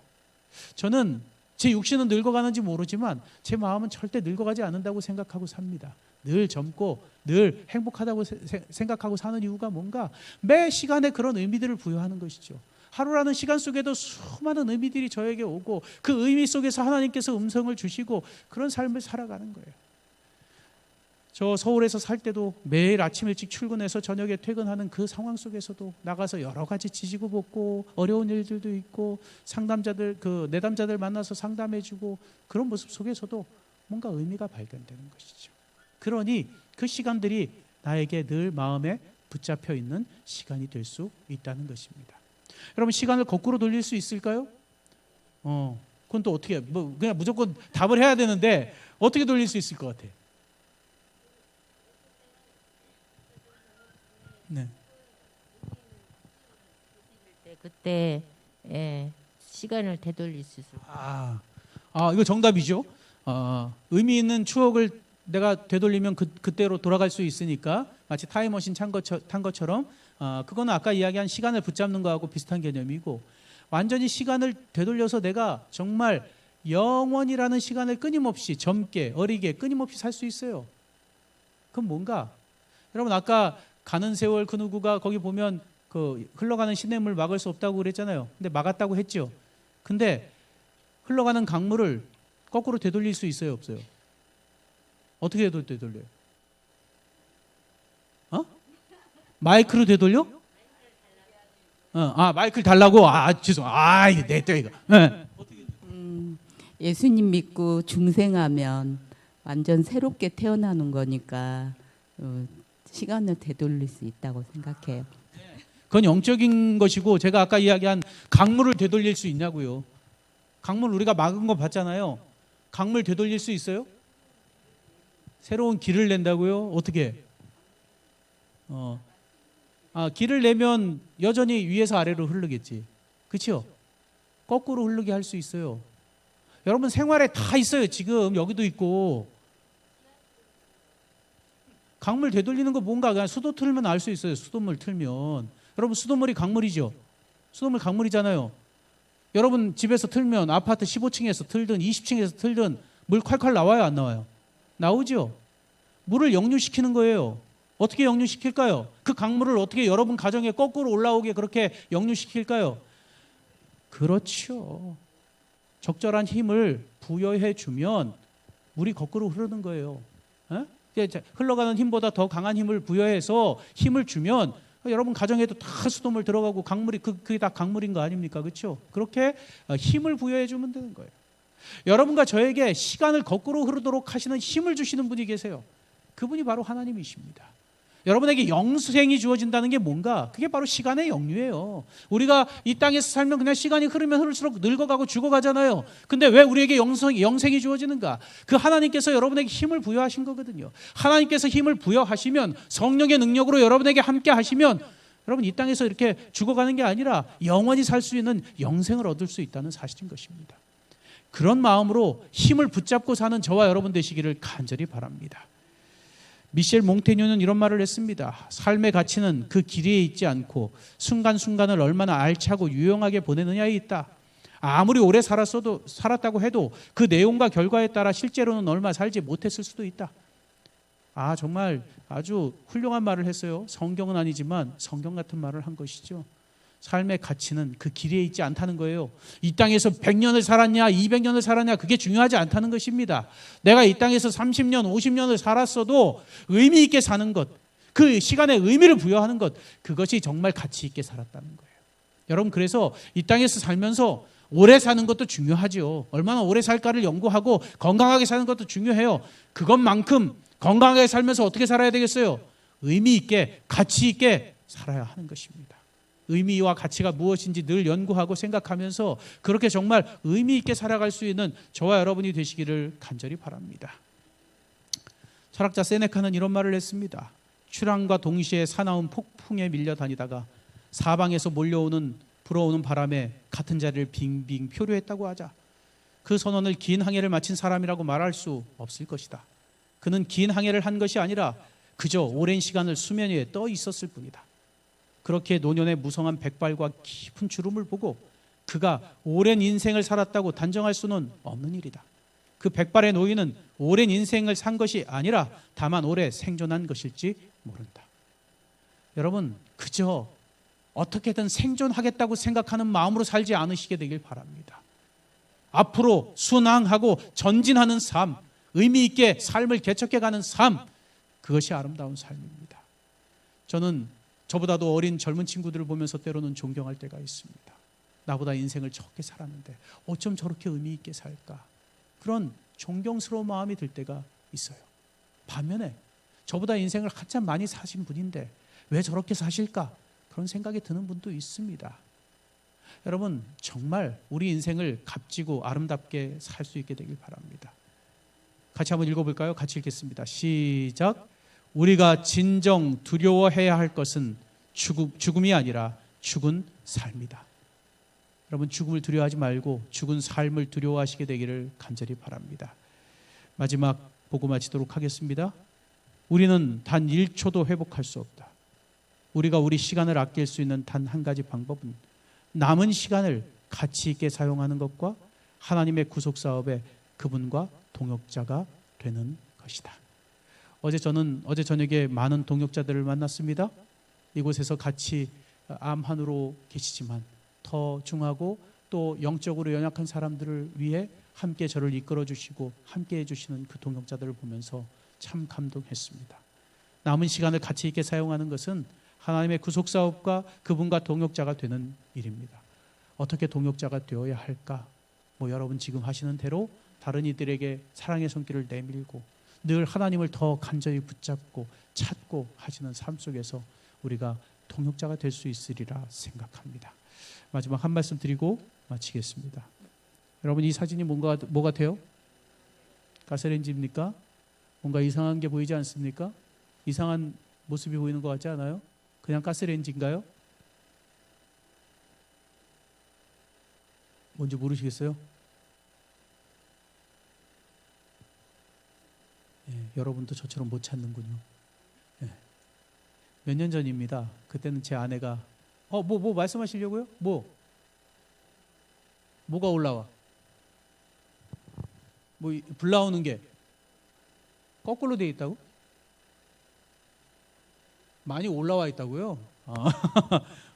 저는 제 육신은 늙어가는지 모르지만 제 마음은 절대 늙어가지 않는다고 생각하고 삽니다. 늘 젊고 늘 행복하다고 생각하고 사는 이유가 뭔가 매 시간에 그런 의미들을 부여하는 것이죠. 하루라는 시간 속에도 수많은 의미들이 저에게 오고 그 의미 속에서 하나님께서 음성을 주시고 그런 삶을 살아가는 거예요. 저 서울에서 살 때도 매일 아침 일찍 출근해서 저녁에 퇴근하는 그 상황 속에서도 나가서 여러 가지 지지고 볶고 어려운 일들도 있고 상담자들 내담자들 만나서 상담해주고 그런 모습 속에서도 뭔가 의미가 발견되는 것이죠. 그러니 그 시간들이 나에게 늘 마음에 붙잡혀 있는 시간이 될 수 있다는 것입니다. 여러분 시간을 거꾸로 돌릴 수 있을까요? 그건 또 어떻게 그냥 무조건 답을 해야 되는데 어떻게 돌릴 수 있을 것 같아요? 네. 그때 시간을 되돌릴 수 있을 거예요. 이거 정답이죠. 의미 있는 추억을 내가 되돌리면 그때로 돌아갈 수 있으니까 마치 타임머신 탄 것처럼 그거는 아까 이야기한 시간을 붙잡는 거하고 비슷한 개념이고 완전히 시간을 되돌려서 내가 정말 영원이라는 시간을 끊임없이 젊게 어리게 끊임없이 살 수 있어요. 그럼 뭔가 여러분 아까 가는 세월 그 누구가 거기 보면 흘러가는 시냇물 막을 수 없다고 그랬잖아요. 근데 막았다고 했죠. 근데 흘러가는 강물을 거꾸로 되돌릴 수 있어요, 없어요? 어떻게 되돌려요? 마이크로 되돌려? 마이크를 달라고? 죄송. 이거 내 또 이거. 네. 예수님 믿고 중생하면 완전 새롭게 태어나는 거니까 시간을 되돌릴 수 있다고 생각해요. 그건 영적인 것이고, 제가 아까 이야기한 강물을 되돌릴 수 있냐고요. 강물 우리가 막은 거 봤잖아요. 강물 되돌릴 수 있어요? 새로운 길을 낸다고요? 어떻게? 길을 내면 여전히 위에서 아래로 흐르겠지. 그렇죠? 거꾸로 흐르게 할 수 있어요. 여러분 생활에 다 있어요. 지금 여기도 있고. 강물 되돌리는 거 뭔가 그냥 수도 틀면 알 수 있어요. 수돗물 틀면. 여러분 수돗물이 강물이죠. 수돗물 강물이잖아요. 여러분 집에서 틀면 아파트 15층에서 틀든 20층에서 틀든 물 콸콸 나와요, 안 나와요? 나오죠. 물을 역류시키는 거예요. 어떻게 역류시킬까요? 그 강물을 어떻게 여러분 가정에 거꾸로 올라오게 그렇게 역류시킬까요? 그렇죠. 적절한 힘을 부여해 주면 물이 거꾸로 흐르는 거예요. 흘러가는 힘보다 더 강한 힘을 부여해서 힘을 주면 여러분 가정에도 다 수돗물 들어가고 강물이 그게 다 강물인 거 아닙니까? 그렇죠? 그렇게 힘을 부여해 주면 되는 거예요. 여러분과 저에게 시간을 거꾸로 흐르도록 하시는 힘을 주시는 분이 계세요. 그분이 바로 하나님이십니다. 여러분에게 영생이 주어진다는 게 뭔가? 그게 바로 시간의 영유예요. 우리가 이 땅에서 살면 그냥 시간이 흐르면 흐를수록 늙어가고 죽어가잖아요. 근데 왜 우리에게 영생이 주어지는가? 그 하나님께서 여러분에게 힘을 부여하신 거거든요. 하나님께서 힘을 부여하시면, 성령의 능력으로 여러분에게 함께 하시면 여러분 이 땅에서 이렇게 죽어가는 게 아니라 영원히 살 수 있는 영생을 얻을 수 있다는 사실인 것입니다. 그런 마음으로 힘을 붙잡고 사는 저와 여러분 되시기를 간절히 바랍니다. 미셸 몽테뉴는 이런 말을 했습니다. 삶의 가치는 그 길이에 있지 않고 순간순간을 얼마나 알차고 유용하게 보내느냐에 있다. 아무리 오래 살았다고 해도 그 내용과 결과에 따라 실제로는 얼마 살지 못했을 수도 있다. 정말 아주 훌륭한 말을 했어요. 성경은 아니지만 성경 같은 말을 한 것이죠. 삶의 가치는 그 길이에 있지 않다는 거예요. 이 땅에서 100년을 살았냐 200년을 살았냐 그게 중요하지 않다는 것입니다. 내가 이 땅에서 30년 50년을 살았어도 의미 있게 사는 것, 그 시간에 의미를 부여하는 것, 그것이 정말 가치 있게 살았다는 거예요. 여러분 그래서 이 땅에서 살면서 오래 사는 것도 중요하죠. 얼마나 오래 살까를 연구하고 건강하게 사는 것도 중요해요. 그것만큼 건강하게 살면서 어떻게 살아야 되겠어요? 의미 있게 가치 있게 살아야 하는 것입니다. 의미와 가치가 무엇인지 늘 연구하고 생각하면서 그렇게 정말 의미 있게 살아갈 수 있는 저와 여러분이 되시기를 간절히 바랍니다. 철학자 세네카는 이런 말을 했습니다. 출항과 동시에 사나운 폭풍에 밀려 다니다가 사방에서 몰려오는 불어오는 바람에 같은 자리를 빙빙 표류했다고 하자. 그 선원을 긴 항해를 마친 사람이라고 말할 수 없을 것이다. 그는 긴 항해를 한 것이 아니라 그저 오랜 시간을 수면 위에 떠 있었을 뿐이다. 그렇게 노년의 무성한 백발과 깊은 주름을 보고 그가 오랜 인생을 살았다고 단정할 수는 없는 일이다. 그 백발의 노인은 오랜 인생을 산 것이 아니라 다만 오래 생존한 것일지 모른다. 여러분 그저 어떻게든 생존하겠다고 생각하는 마음으로 살지 않으시게 되길 바랍니다. 앞으로 순항하고 전진하는 삶, 의미 있게 삶을 개척해가는 삶, 그것이 아름다운 삶입니다. 저는 저보다도 어린 젊은 친구들을 보면서 때로는 존경할 때가 있습니다. 나보다 인생을 적게 살았는데 어쩜 저렇게 의미 있게 살까? 그런 존경스러운 마음이 들 때가 있어요. 반면에 저보다 인생을 한참 많이 사신 분인데 왜 저렇게 사실까? 그런 생각이 드는 분도 있습니다. 여러분 정말 우리 인생을 값지고 아름답게 살 수 있게 되길 바랍니다. 같이 한번 읽어볼까요? 같이 읽겠습니다. 시작. 우리가 진정 두려워해야 할 것은 죽음이 아니라 죽은 삶이다. 여러분 죽음을 두려워하지 말고 죽은 삶을 두려워하시게 되기를 간절히 바랍니다. 마지막 보고 마치도록 하겠습니다. 우리는 단 1초도 회복할 수 없다. 우리가 우리 시간을 아낄 수 있는 단 한 가지 방법은 남은 시간을 가치 있게 사용하는 것과 하나님의 구속 사업에 그분과 동역자가 되는 것이다. 어제 저녁에 많은 동역자들을 만났습니다. 이곳에서 같이 암환으로 계시지만 더 중하고 또 영적으로 연약한 사람들을 위해 함께 저를 이끌어 주시고 함께 해주시는 그 동역자들을 보면서 참 감동했습니다. 남은 시간을 가치 있게 사용하는 것은 하나님의 구속 사업과 그분과 동역자가 되는 일입니다. 어떻게 동역자가 되어야 할까? 여러분 지금 하시는 대로 다른 이들에게 사랑의 손길을 내밀고 늘 하나님을 더 간절히 붙잡고 찾고 하시는 삶 속에서 우리가 동역자가 될 수 있으리라 생각합니다. 마지막 한 말씀 드리고 마치겠습니다. 여러분 이 사진이 뭐 같아요? 가스레인지입니까? 뭔가 이상한 게 보이지 않습니까? 이상한 모습이 보이는 것 같지 않아요? 그냥 가스레인지인가요? 뭔지 모르시겠어요? 여러분도 저처럼 못 찾는군요. 몇 년 전입니다. 그때는 제 아내가 뭐 말씀하시려고요? 뭐가 올라와? 불 나오는 게 거꾸로 돼 있다고? 많이 올라와 있다고요?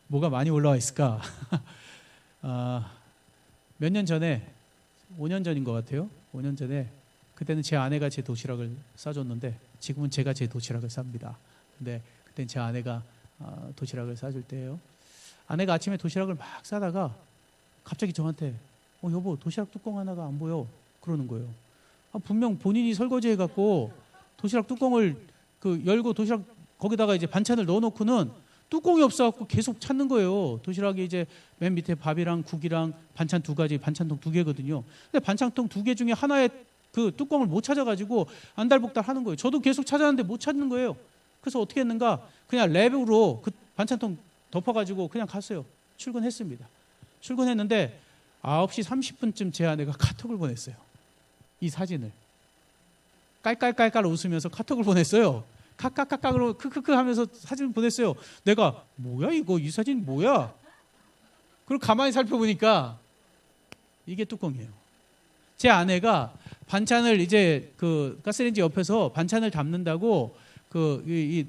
뭐가 많이 올라와 있을까? 몇 년 전에 5년 전인 것 같아요. 5년 전에 그때는 제 아내가 제 도시락을 싸줬는데 지금은 제가 제 도시락을 쌉니다. 근데 그때는 제 아내가 도시락을 싸줄 때예요. 아내가 아침에 도시락을 막 싸다가 갑자기 저한테 여보 도시락 뚜껑 하나가 안 보여 그러는 거예요. 분명 본인이 설거지해갖고 도시락 뚜껑을 열고 도시락 거기다가 이제 반찬을 넣어놓고는 뚜껑이 없어갖고 계속 찾는 거예요. 도시락이 이제 맨 밑에 밥이랑 국이랑 반찬 2가지, 반찬통 2개거든요. 근데 반찬통 2개 중에 하나의 그 뚜껑을 못 찾아가지고 안달복달 하는 거예요. 저도 계속 찾았는데 못 찾는 거예요. 그래서 어떻게 했는가? 그냥 랩으로 그 반찬통 덮어가지고 그냥 갔어요. 출근했습니다. 출근했는데 9시 30분쯤 제 아내가 카톡을 보냈어요. 이 사진을 깔깔깔깔 웃으면서 카톡을 보냈어요. 카카카카로 크크크 하면서 사진을 보냈어요. 내가 뭐야 이거 이 사진 뭐야? 그리고 가만히 살펴보니까 이게 뚜껑이에요. 제 아내가 반찬을 이제 그 가스레인지 옆에서 반찬을 담는다고 이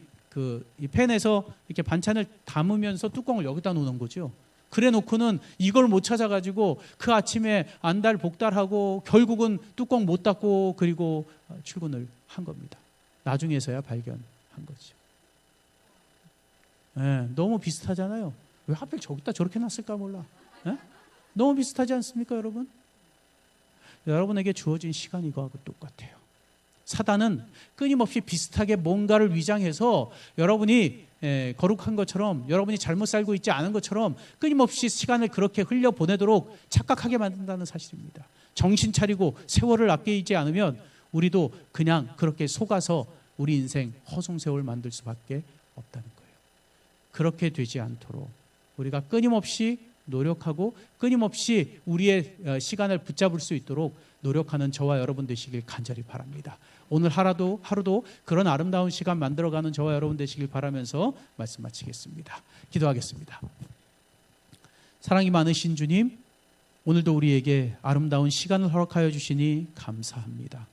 팬에서 이렇게 반찬을 담으면서 뚜껑을 여기다 놓는 거죠. 그래 놓고는 이걸 못 찾아가지고 그 아침에 안달복달하고 결국은 뚜껑 못 닫고 그리고 출근을 한 겁니다. 나중에서야 발견한 거죠. 너무 비슷하잖아요. 왜 하필 저기다 저렇게 놨을까 몰라. 너무 비슷하지 않습니까, 여러분? 여러분에게 주어진 시간이 이거하고 똑같아요. 사단은 끊임없이 비슷하게 뭔가를 위장해서 여러분이 거룩한 것처럼 여러분이 잘못 살고 있지 않은 것처럼 끊임없이 시간을 그렇게 흘려보내도록 착각하게 만든다는 사실입니다. 정신 차리고 세월을 아끼지 않으면 우리도 그냥 그렇게 속아서 우리 인생 허송세월 만들 수밖에 없다는 거예요. 그렇게 되지 않도록 우리가 끊임없이 노력하고 끊임없이 우리의 시간을 붙잡을 수 있도록 노력하는 저와 여러분 되시길 간절히 바랍니다. 오늘 하루도 그런 아름다운 시간 만들어가는 저와 여러분 되시길 바라면서 말씀 마치겠습니다. 기도하겠습니다. 사랑이 많으신 주님, 오늘도 우리에게 아름다운 시간을 허락하여 주시니 감사합니다.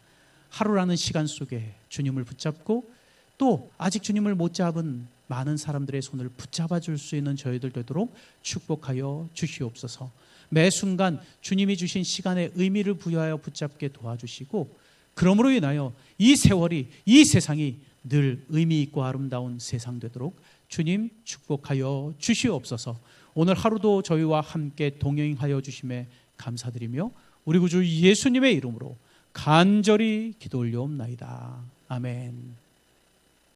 하루라는 시간 속에 주님을 붙잡고 또 아직 주님을 못 잡은 많은 사람들의 손을 붙잡아 줄 수 있는 저희들 되도록 축복하여 주시옵소서. 매 순간 주님이 주신 시간의 의미를 부여하여 붙잡게 도와주시고 그러므로 인하여 이 세월이 이 세상이 늘 의미 있고 아름다운 세상 되도록 주님 축복하여 주시옵소서. 오늘 하루도 저희와 함께 동행하여 주심에 감사드리며 우리 구주 예수님의 이름으로 간절히 기도 올려옵나이다. 아멘.